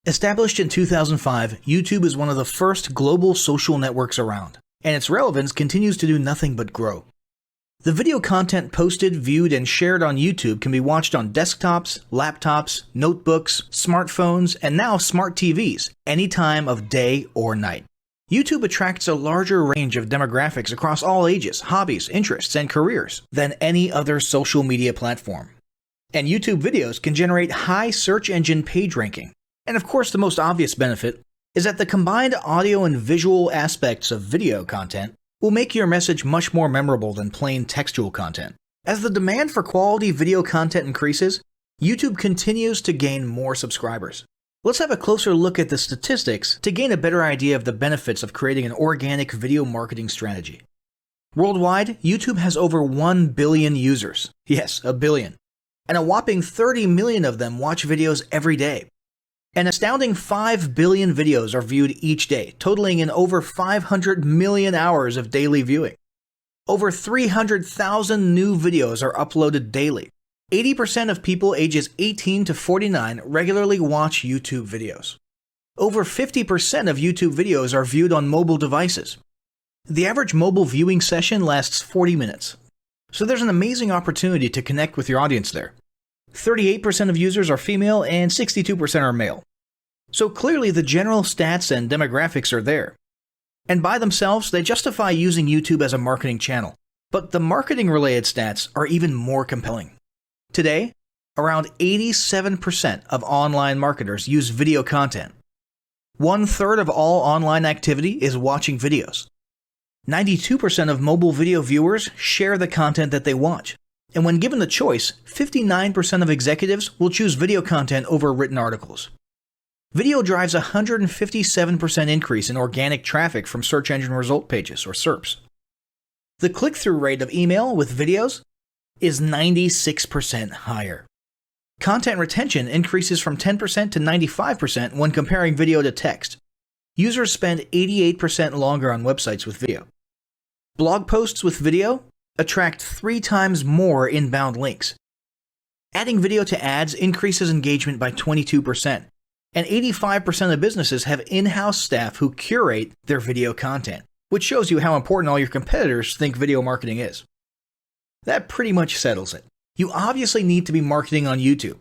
Established in 2005, YouTube is one of the first global social networks around, and its relevance continues to do nothing but grow. The video content posted, viewed, and shared on YouTube can be watched on desktops, laptops, notebooks, smartphones, and now smart TVs, any time of day or night. YouTube attracts a larger range of demographics across all ages, hobbies, interests, and careers than any other social media platform. And YouTube videos can generate high search engine page ranking. And of course, the most obvious benefit is that the combined audio and visual aspects of video content will make your message much more memorable than plain textual content. As the demand for quality video content increases, YouTube continues to gain more subscribers. Let's have a closer look at the statistics to gain a better idea of the benefits of creating an organic video marketing strategy. Worldwide, YouTube has over 1 billion users. Yes, a billion. And a whopping 30 million of them watch videos every day. An astounding 5 billion videos are viewed each day, totaling in over 500 million hours of daily viewing. Over 300,000 new videos are uploaded daily. 80% of people ages 18 to 49 regularly watch YouTube videos. Over 50% of YouTube videos are viewed on mobile devices. The average mobile viewing session lasts 40 minutes. So there's an amazing opportunity to connect with your audience there. 38% of users are female and 62% are male. So clearly the general stats and demographics are there. And by themselves, they justify using YouTube as a marketing channel. But the marketing-related stats are even more compelling. Today, around 87% of online marketers use video content. 1/3 of all online activity is watching videos. 92% of mobile video viewers share the content that they watch. And when given the choice, 59% of executives will choose video content over written articles. Video drives a 157% increase in organic traffic from search engine result pages, or SERPs. The click-through rate of email with videos is 96% higher. Content retention increases from 10% to 95% when comparing video to text. Users spend 88% longer on websites with video. Blog posts with video attract 3 times more inbound links. Adding video to ads increases engagement by 22%, and 85% of businesses have in-house staff who curate their video content, which shows you how important all your competitors think video marketing is. That pretty much settles it. You obviously need to be marketing on YouTube.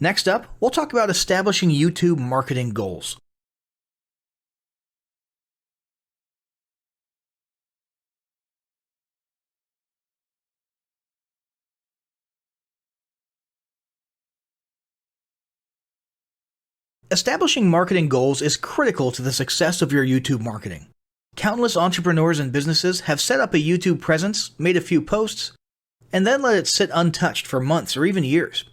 Next up, we'll talk about establishing YouTube marketing goals. Establishing marketing goals is critical to the success of your YouTube marketing. Countless entrepreneurs and businesses have set up a YouTube presence, made a few posts, and then let it sit untouched for months or even years.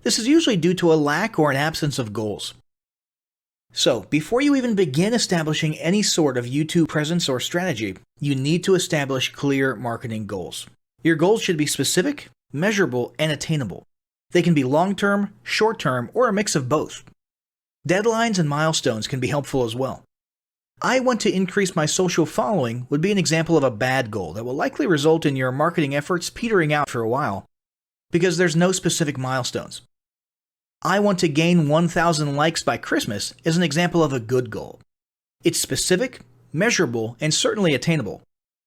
This is usually due to a lack or an absence of goals. So, before you even begin establishing any sort of YouTube presence or strategy, you need to establish clear marketing goals. Your goals should be specific, measurable, and attainable. They can be long-term, short-term, or a mix of both. Deadlines and milestones can be helpful as well. I want to increase my social following would be an example of a bad goal that will likely result in your marketing efforts petering out for a while because there's no specific milestones. I want to gain 1,000 likes by Christmas is an example of a good goal. It's specific, measurable, and certainly attainable.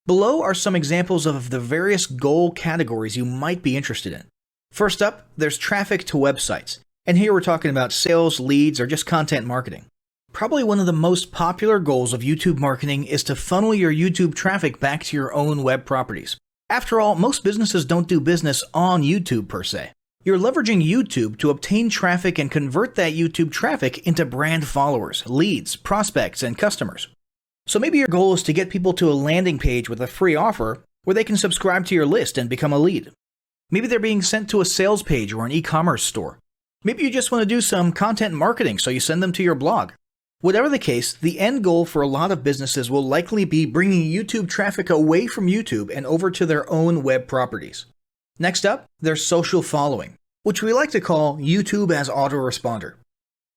Below are some examples of the various goal categories you might be interested in. First up, there's traffic to websites. And here we're talking about sales, leads, or just content marketing. Probably one of the most popular goals of YouTube marketing is to funnel your YouTube traffic back to your own web properties. After all, most businesses don't do business on YouTube per se. You're leveraging YouTube to obtain traffic and convert that YouTube traffic into brand followers, leads, prospects, and customers. So maybe your goal is to get people to a landing page with a free offer where they can subscribe to your list and become a lead. Maybe they're being sent to a sales page or an e-commerce store. Maybe you just want to do some content marketing, so you send them to your blog. Whatever the case, the end goal for a lot of businesses will likely be bringing YouTube traffic away from YouTube and over to their own web properties. Next up, there's social following, which we like to call YouTube as autoresponder.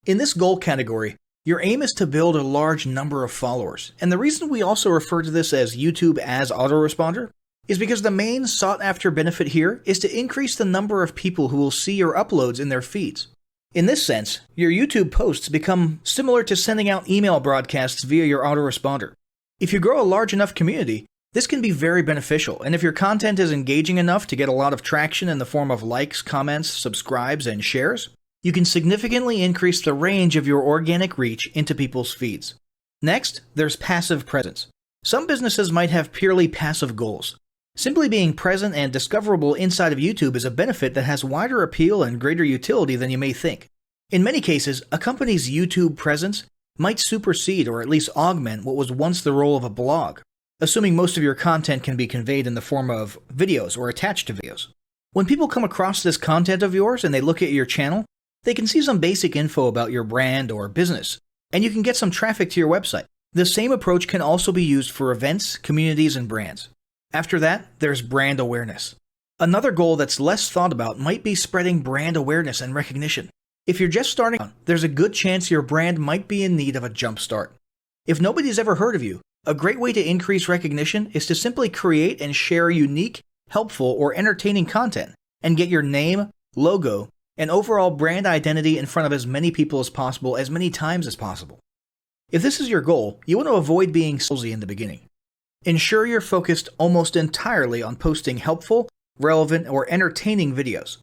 In this goal category, your aim is to build a large number of followers, and the reason we also refer to this as YouTube as autoresponder is because the main sought-after benefit here is to increase the number of people who will see your uploads in their feeds. In this sense, your YouTube posts become similar to sending out email broadcasts via your autoresponder. If you grow a large enough community, this can be very beneficial, and if your content is engaging enough to get a lot of traction in the form of likes, comments, subscribes, and shares, you can significantly increase the range of your organic reach into people's feeds. Next, there's passive presence. Some businesses might have purely passive goals. Simply being present and discoverable inside of YouTube is a benefit that has wider appeal and greater utility than you may think. In many cases, a company's YouTube presence might supersede or at least augment what was once the role of a blog, assuming most of your content can be conveyed in the form of videos or attached to videos. When people come across this content of yours and they look at your channel, they can see some basic info about your brand or business, and you can get some traffic to your website. The same approach can also be used for events, communities, and brands. After that, there's brand awareness. Another goal that's less thought about might be spreading brand awareness and recognition. If you're just starting out, there's a good chance your brand might be in need of a jump start. If nobody's ever heard of you, a great way to increase recognition is to simply create and share unique, helpful, or entertaining content and get your name, logo, and overall brand identity in front of as many people as possible as many times as possible. If this is your goal, you want to avoid being salesy in the beginning. Ensure you're focused almost entirely on posting helpful, relevant, or entertaining videos.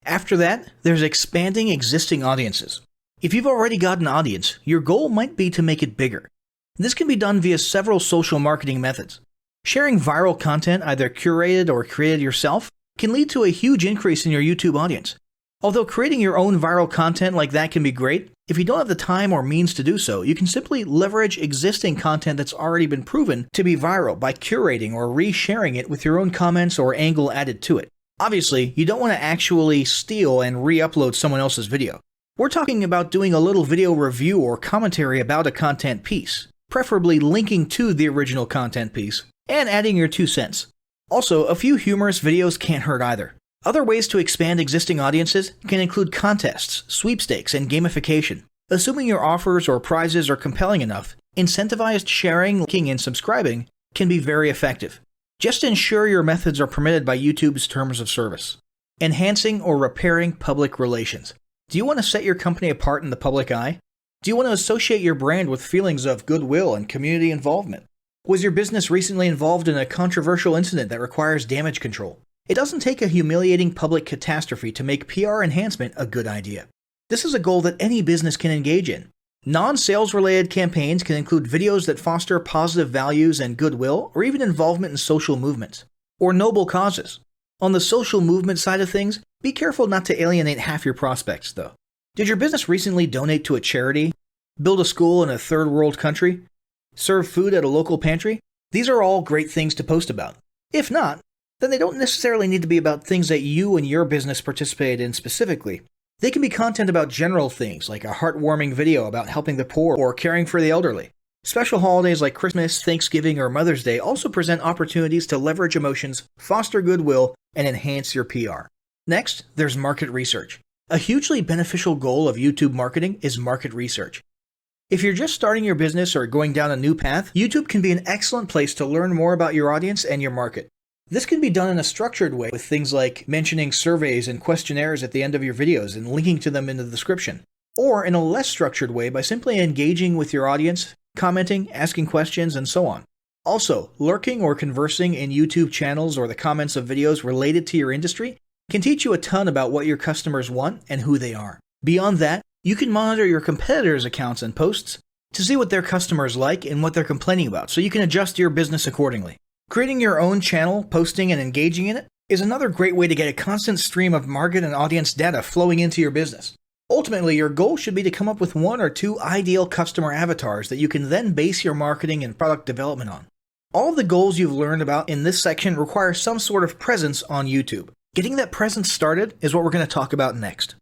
After that, there's expanding existing audiences. If you've already got an audience, your goal might be to make it bigger. This can be done via several social marketing methods. Sharing viral content, either curated or created yourself, can lead to a huge increase in your YouTube audience. Although creating your own viral content like that can be great, if you don't have the time or means to do so, you can simply leverage existing content that's already been proven to be viral by curating or resharing it with your own comments or angle added to it. Obviously, you don't want to actually steal and re-upload someone else's video. We're talking about doing a little video review or commentary about a content piece, preferably linking to the original content piece, and adding your 2 cents. Also, a few humorous videos can't hurt either. Other ways to expand existing audiences can include contests, sweepstakes, and gamification. Assuming your offers or prizes are compelling enough, incentivized sharing, liking, and subscribing can be very effective. Just ensure your methods are permitted by YouTube's terms of service. Enhancing or repairing public relations. Do you want to set your company apart in the public eye? Do you want to associate your brand with feelings of goodwill and community involvement? Was your business recently involved in a controversial incident that requires damage control? It doesn't take a humiliating public catastrophe to make PR enhancement a good idea. This is a goal that any business can engage in. Non-sales related campaigns can include videos that foster positive values and goodwill, or even involvement in social movements, or noble causes. On the social movement side of things, be careful not to alienate half your prospects, though. Did your business recently donate to a charity? Build a school in a third world country? Serve food at a local pantry? These are all great things to post about. If not, then they don't necessarily need to be about things that you and your business participated in specifically. They can be content about general things, like a heartwarming video about helping the poor or caring for the elderly. Special holidays like Christmas, Thanksgiving, or Mother's Day also present opportunities to leverage emotions, foster goodwill, and enhance your PR. Next, there's market research. A hugely beneficial goal of YouTube marketing is market research. If you're just starting your business or going down a new path, YouTube can be an excellent place to learn more about your audience and your market. This can be done in a structured way with things like mentioning surveys and questionnaires at the end of your videos and linking to them in the description, or in a less structured way by simply engaging with your audience, commenting, asking questions, and so on. Also, lurking or conversing in YouTube channels or the comments of videos related to your industry can teach you a ton about what your customers want and who they are. Beyond that, you can monitor your competitors' accounts and posts to see what their customers like and what they're complaining about, so you can adjust your business accordingly. Creating your own channel, posting, and engaging in it is another great way to get a constant stream of market and audience data flowing into your business. Ultimately, your goal should be to come up with 1 or 2 ideal customer avatars that you can then base your marketing and product development on. All of the goals you've learned about in this section require some sort of presence on YouTube. Getting that presence started is what we're going to talk about next.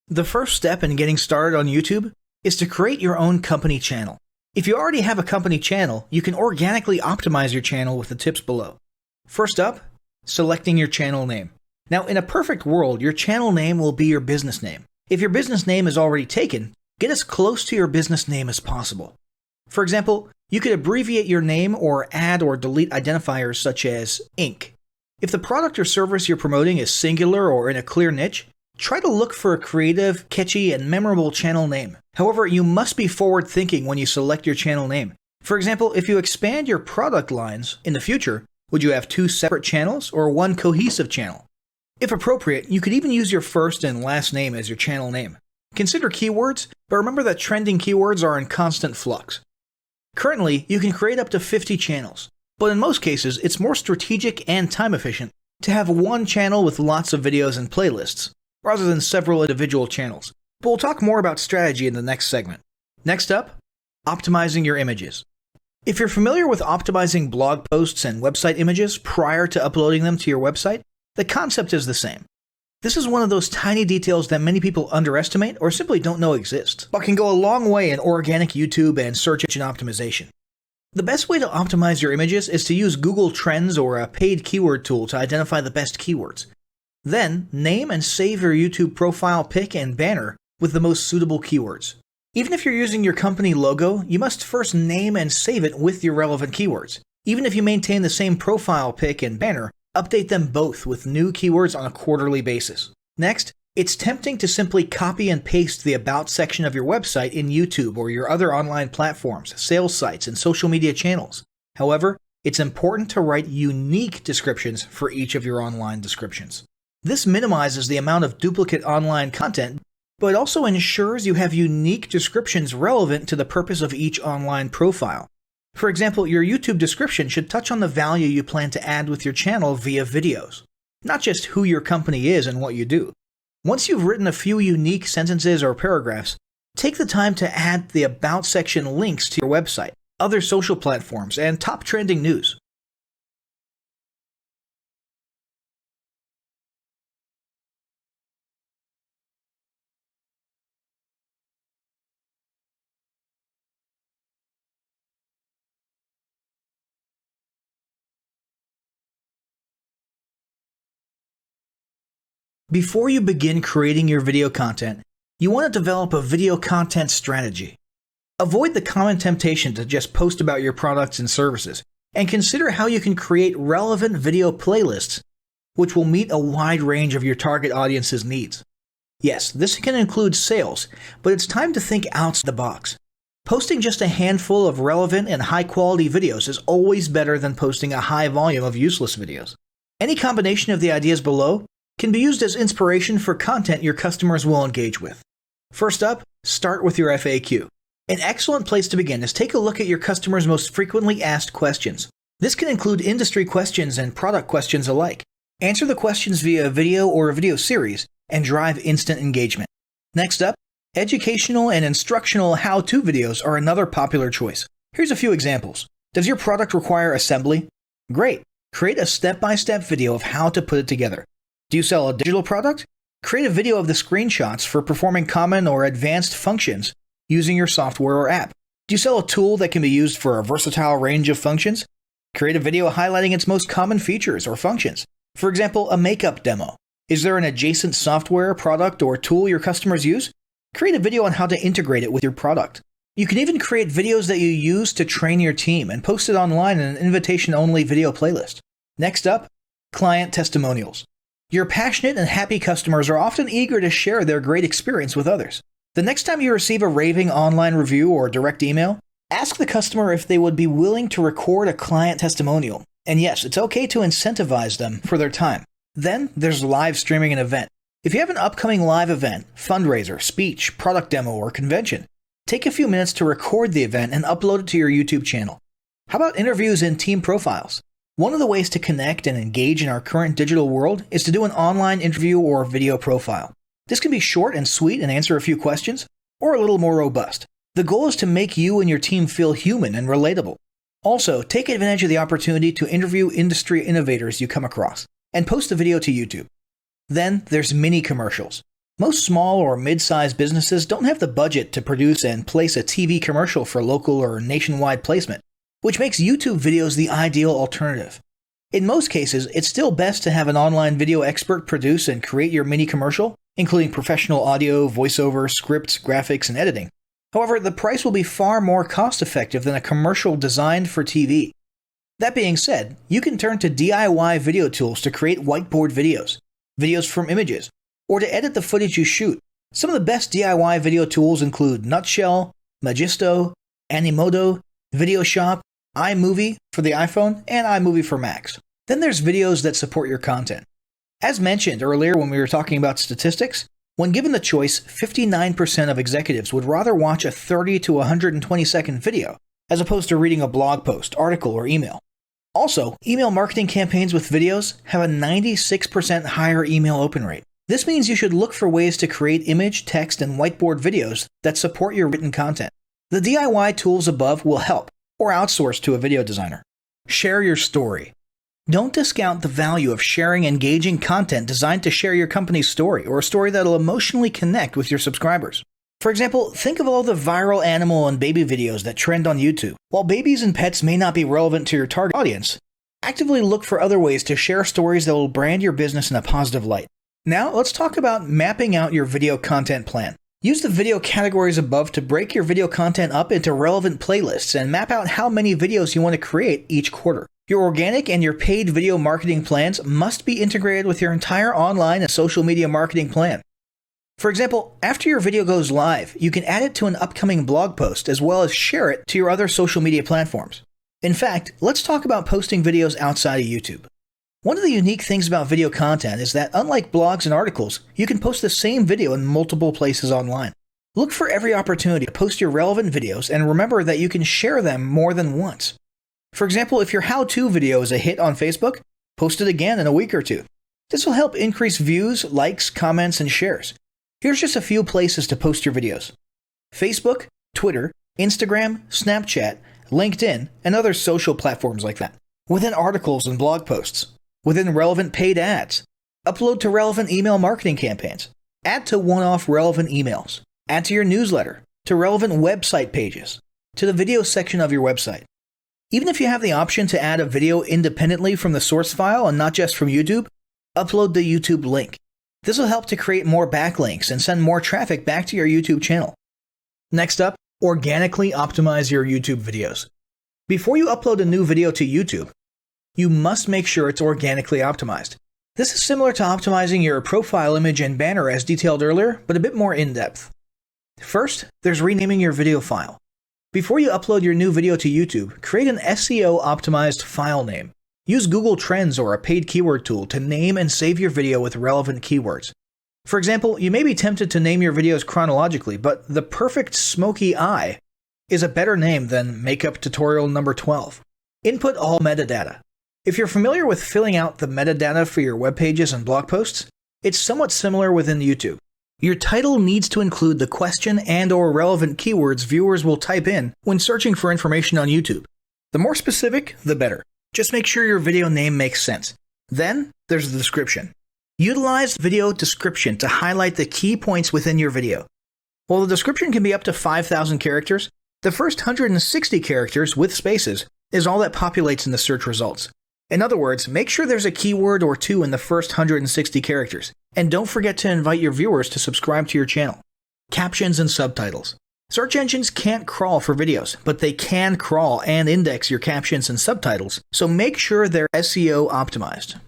The first step in getting started on YouTube is to create your own company channel. If you already have a company channel, you can organically optimize your channel with the tips below. First up, selecting your channel name. Now, in a perfect world, your channel name will be your business name. If your business name is already taken, get as close to your business name as possible. For example, you could abbreviate your name or add or delete identifiers such as Inc. If the product or service you're promoting is singular or in a clear niche, try to look for a creative, catchy, and memorable channel name. However, you must be forward-thinking when you select your channel name. For example, if you expand your product lines in the future, would you have 2 separate channels or 1 cohesive channel? If appropriate, you could even use your first and last name as your channel name. Consider keywords, but remember that trending keywords are in constant flux. Currently, you can create up to 50 channels, but in most cases, it's more strategic and time efficient to have 1 channel with lots of videos and playlists, rather than several individual channels. But we'll talk more about strategy in the next segment. Next up, optimizing your images. If you're familiar with optimizing blog posts and website images prior to uploading them to your website, the concept is the same. This is one of those tiny details that many people underestimate or simply don't know exist, but can go a long way in organic YouTube and search engine optimization. The best way to optimize your images is to use Google Trends or a paid keyword tool to identify the best keywords. Then, name and save your YouTube profile pic and banner with the most suitable keywords. Even if you're using your company logo, you must first name and save it with your relevant keywords. Even if you maintain the same profile pic and banner, update them both with new keywords on a quarterly basis. Next, it's tempting to simply copy and paste the About section of your website in YouTube or your other online platforms, sales sites, and social media channels. However, it's important to write unique descriptions for each of your online descriptions. This minimizes the amount of duplicate online content, but also ensures you have unique descriptions relevant to the purpose of each online profile. For example, your YouTube description should touch on the value you plan to add with your channel via videos, not just who your company is and what you do. Once you've written a few unique sentences or paragraphs, take the time to add the About section links to your website, other social platforms, and top trending news. Before you begin creating your video content, you want to develop a video content strategy. Avoid the common temptation to just post about your products and services, and consider how you can create relevant video playlists which will meet a wide range of your target audience's needs. Yes, this can include sales, but it's time to think outside the box. Posting just a handful of relevant and high-quality videos is always better than posting a high volume of useless videos. Any combination of the ideas below can be used as inspiration for content your customers will engage with. First up, start with your FAQ. An excellent place to begin is take a look at your customers' most frequently asked questions. This can include industry questions and product questions alike. Answer the questions via a video or a video series and drive instant engagement. Next up, educational and instructional how-to videos are another popular choice. Here's a few examples. Does your product require assembly? Great! Create a step-by-step video of how to put it together. Do you sell a digital product? Create a video of the screenshots for performing common or advanced functions using your software or app. Do you sell a tool that can be used for a versatile range of functions? Create a video highlighting its most common features or functions. For example, a makeup demo. Is there an adjacent software, product, or tool your customers use? Create a video on how to integrate it with your product. You can even create videos that you use to train your team and post it online in an invitation-only video playlist. Next up, client testimonials. Your passionate and happy customers are often eager to share their great experience with others. The next time you receive a raving online review or direct email, ask the customer if they would be willing to record a client testimonial. And yes, it's okay to incentivize them for their time. Then there's live streaming an event. If you have an upcoming live event, fundraiser, speech, product demo, or convention, take a few minutes to record the event and upload it to your YouTube channel. How about interviews and team profiles? One of the ways to connect and engage in our current digital world is to do an online interview or video profile. This can be short and sweet and answer a few questions, or a little more robust. The goal is to make you and your team feel human and relatable. Also, take advantage of the opportunity to interview industry innovators you come across, and post a video to YouTube. Then there's mini commercials. Most small or mid-sized businesses don't have the budget to produce and place a TV commercial for local or nationwide placement, which makes YouTube videos the ideal alternative. In most cases, it's still best to have an online video expert produce and create your mini commercial, including professional audio, voiceover, scripts, graphics, and editing. However, the price will be far more cost-effective than a commercial designed for TV. That being said, you can turn to DIY video tools to create whiteboard videos, videos from images, or to edit the footage you shoot. Some of the best DIY video tools include Nutshell, Magisto, Animoto, Videoshop, iMovie for the iPhone, and iMovie for Macs. Then there's videos that support your content. As mentioned earlier when we were talking about statistics, when given the choice, 59% of executives would rather watch a 30 to 120 second video as opposed to reading a blog post, article, or email. Also, email marketing campaigns with videos have a 96% higher email open rate. This means you should look for ways to create image, text, and whiteboard videos that support your written content. The DIY tools above will help, or outsource to a video designer. Share your story. Don't discount the value of sharing engaging content designed to share your company's story, or a story that'll emotionally connect with your subscribers. For example, think of all the viral animal and baby videos that trend on YouTube. While babies and pets may not be relevant to your target audience, actively look for other ways to share stories that will brand your business in a positive light. Now, let's talk about mapping out your video content plan. Use the video categories above to break your video content up into relevant playlists and map out how many videos you want to create each quarter. Your organic and your paid video marketing plans must be integrated with your entire online and social media marketing plan. For example, after your video goes live, you can add it to an upcoming blog post as well as share it to your other social media platforms. In fact, let's talk about posting videos outside of YouTube. One of the unique things about video content is that unlike blogs and articles, you can post the same video in multiple places online. Look for every opportunity to post your relevant videos and remember that you can share them more than once. For example, if your how-to video is a hit on Facebook, post it again in a week or two. This will help increase views, likes, comments, and shares. Here's just a few places to post your videos: Facebook, Twitter, Instagram, Snapchat, LinkedIn, and other social platforms like that. Within articles and blog posts. Within relevant paid ads. Upload to relevant email marketing campaigns. Add to one-off relevant emails. Add to your newsletter. To relevant website pages. To the video section of your website. Even if you have the option to add a video independently from the source file and not just from YouTube, upload the YouTube link. This will help to create more backlinks and send more traffic back to your YouTube channel. Next up, organically optimize your YouTube videos. Before you upload a new video to YouTube, you must make sure it's organically optimized. This is similar to optimizing your profile image and banner as detailed earlier, but a bit more in-depth. First, there's renaming your video file. Before you upload your new video to YouTube, create an SEO-optimized file name. Use Google Trends or a paid keyword tool to name and save your video with relevant keywords. For example, you may be tempted to name your videos chronologically, but the perfect smoky eye is a better name than makeup tutorial number 12. Input all metadata. If you're familiar with filling out the metadata for your web pages and blog posts, it's somewhat similar within YouTube. Your title needs to include the question and/or relevant keywords viewers will type in when searching for information on YouTube. The more specific, the better. Just make sure your video name makes sense. Then, there's the description. Utilize video description to highlight the key points within your video. While the description can be up to 5,000 characters, the first 160 characters with spaces is all that populates in the search results. In other words, make sure there's a keyword or two in the first 160 characters, and don't forget to invite your viewers to subscribe to your channel. Captions and subtitles. Search engines can't crawl for videos, but they can crawl and index your captions and subtitles, so make sure they're SEO optimized.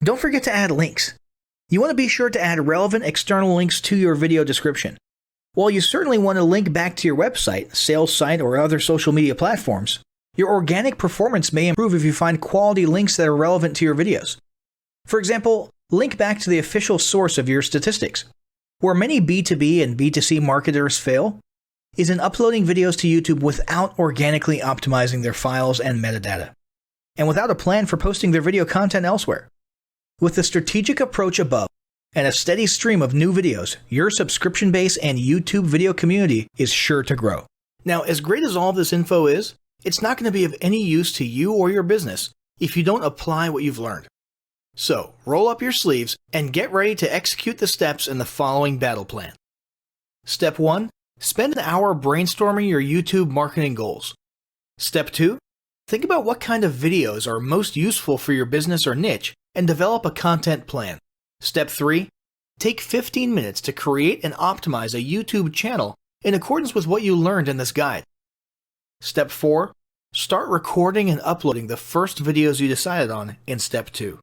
Don't forget to add links. You want to be sure to add relevant external links to your video description. While you certainly want to link back to your website, sales site, or other social media platforms, your organic performance may improve if you find quality links that are relevant to your videos. For example, link back to the official source of your statistics. Where many B2B and B2C marketers fail is in uploading videos to YouTube without organically optimizing their files and metadata, and without a plan for posting their video content elsewhere. With the strategic approach above and a steady stream of new videos, your subscription base and YouTube video community is sure to grow. Now, as great as all this info is, it's not going to be of any use to you or your business if you don't apply what you've learned. So, roll up your sleeves and get ready to execute the steps in the following battle plan. Step 1. Spend an hour brainstorming your YouTube marketing goals. Step 2. Think about what kind of videos are most useful for your business or niche and develop a content plan. Step 3. Take 15 minutes to create and optimize a YouTube channel in accordance with what you learned in this guide. Step 4. Start recording and uploading the first videos you decided on in Step 2.